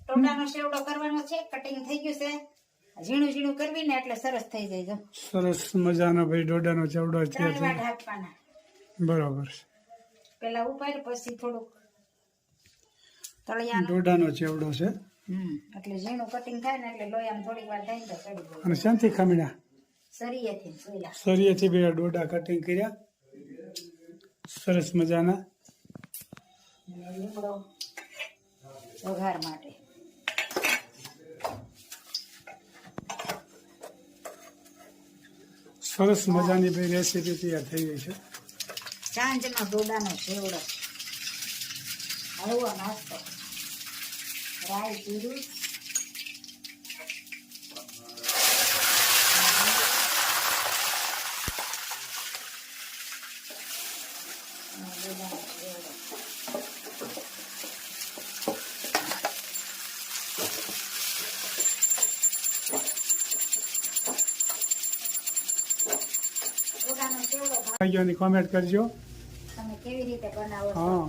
ટોટાનો સેવડો કરવાનો છે, કટિંગ થઈ ગયું છે, ઝીણું ઝીણું કરવી ને એટલે સરસ થઈ જાય. જો સરસ મજાનો ભાઈ ડોડાનો ચેવડો 3 અત્યારે વાટ આપવાના. બરાબર છે. પેલા ઉપર પછી થોડુંક તળિયાનું. ડોડાનો ચેવડો છે. એટલે ઝીણું કટિંગ થાય ને એટલે લોહીમાં થોડીક વાર થાય તો ચડી જાય. અને શાંતિ ખામીના સરિયેથી સોયલા સરિયેથી બે ડોડા કટિંગ કર્યા સરસ મજાના. લીમડો વઘાર માટે. સરસ મજાની ભાઈ રેસીપી તૈયાર થઈ ગઈ છે. સાંજનો ડોડાનો સેવડો, હળવો નાસ્તો. રાઈ જીરું, ડોડાનો સેવડો. ડોડાનો સેવડો ભાઈઓની કોમેન્ટ કરજો. તમે કેવી રીતે બનાવો છો? હા,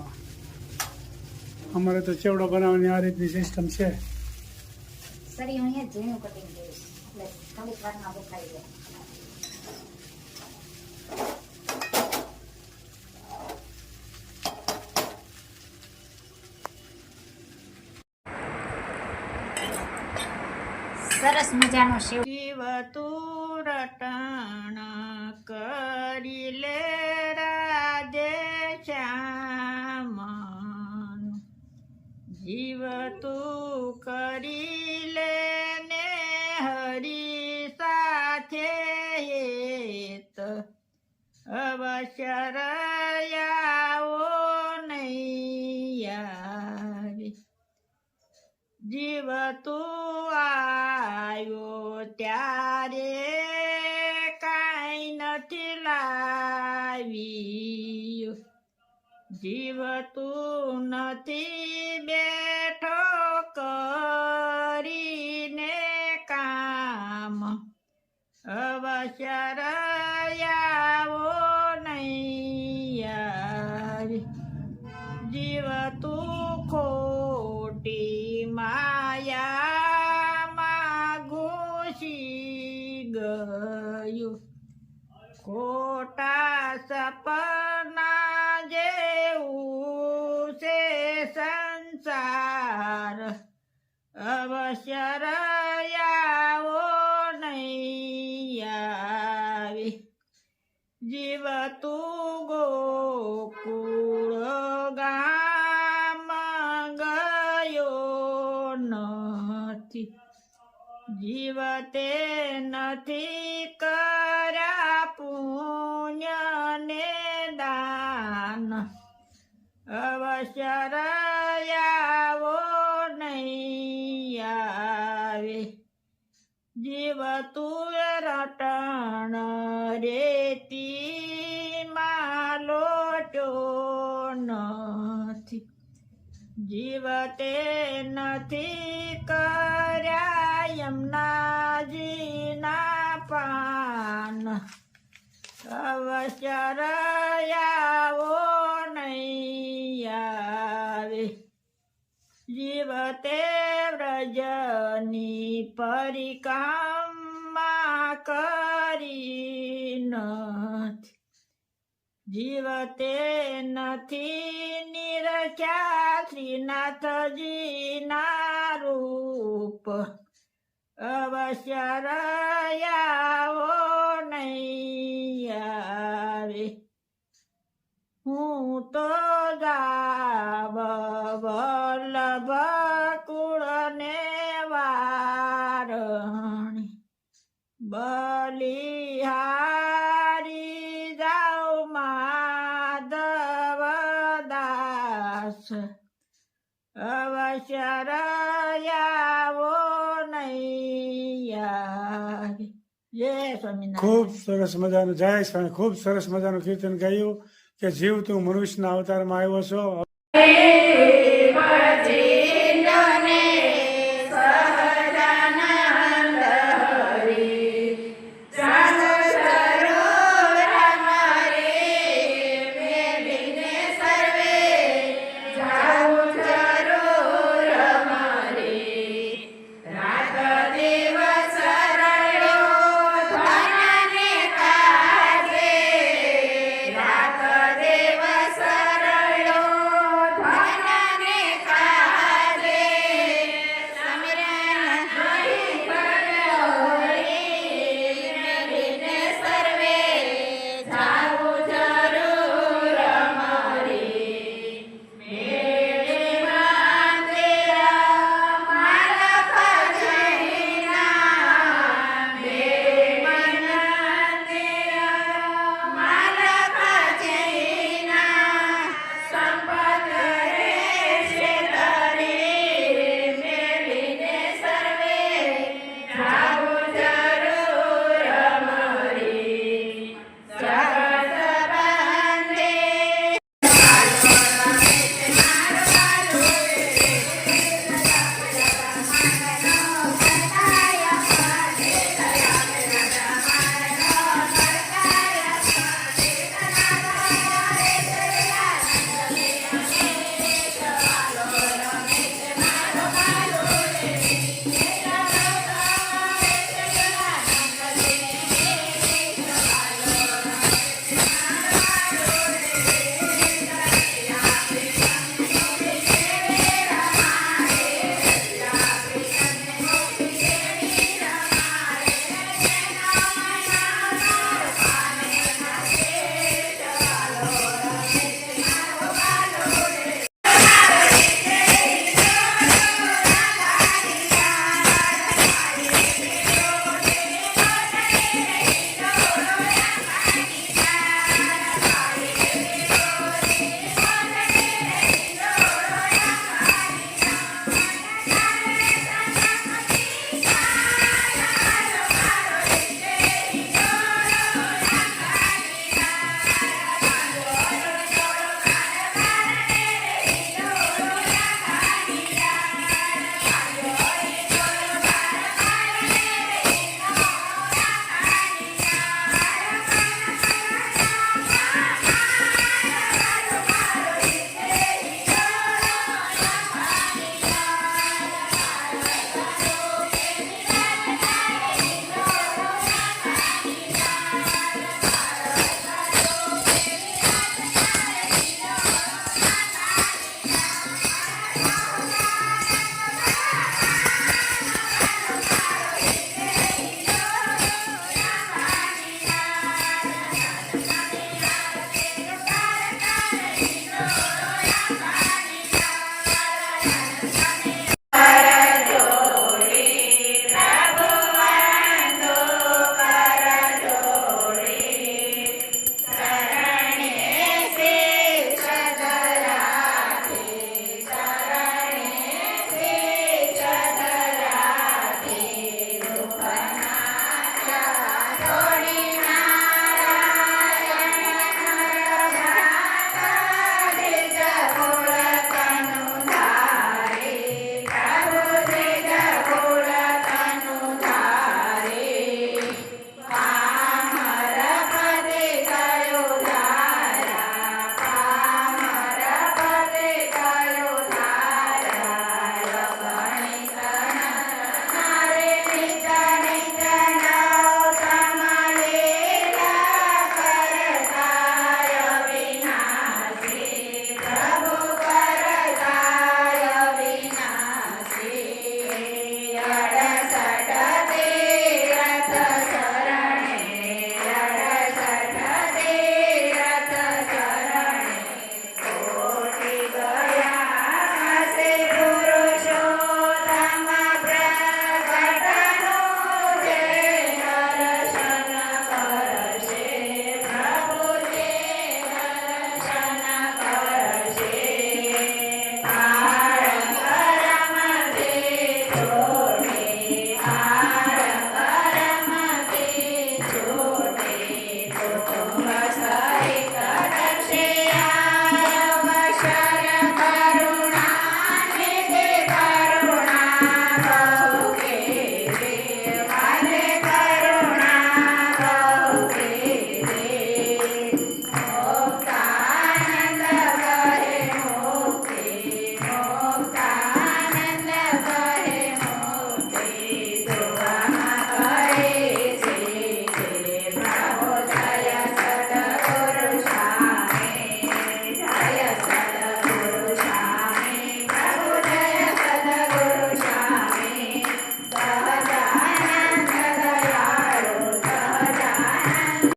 અમારે તો ચેવડો બનાવવાની આ રીતની સિસ્ટમ છે. સરી હું અહીંયા ઝીણું કટિંગ કરીશ એટલે થોડીક વારમાં બફાઈ જાય. સરસ મજાનો સેવ. જીવ તું રટણ કરી લે રાધે શ્યામ, જીવ તું કરી લે ને હરી સાથે હેત, અવશ્ય રયાવો નહીં આવે. જીવ તું આવ્યો ત્યારે કાંઈ નથી લાવ્યું, જીવ તું નથી બેઠો કરીને કામ, અવશ્ય રયાવો નહીં આવે. જીવ તું ખોટી માયામાં ઘૂસી ગયું, ખોટા સપના જેવું છે સંસાર, અવશ્ય રયાવો નહીં આવે. જીવ તું ગોકુળ ગામ ગયો નથી, જીવ તે નથી કર્યા પુણ્ય ને દાન, અવશ્ય રયાવો નહીં આવે. જીવ તું રટણ રેતી માં લોટ્યો નથી, જીવ તે નથી કર્યા યમુનાજીના પાન, અવશ્ય રયાવો નહીં આવે. જીવ તે વ્રજની પરિક્રમા કરી નથી, જીવ તે નથી નિરખ્યા શ્રીનાથજીના રૂપ, અવશ્ય રયાવો નહીં આવે. હું તો જાવ વલ્લભ કુળને વારણી, બલિહારી જાઉ માધવ દાસ, અવશ્ય રયાવો નહીં આવે. જય સ્વામિનારાયણ. ખૂબ સરસ મજાનું જય સ્વામી. ખૂબ સરસ મજાનું કીર્તન ગાયું કે જીવ તું મનુષ્યના અવતારમાં આવ્યો છો.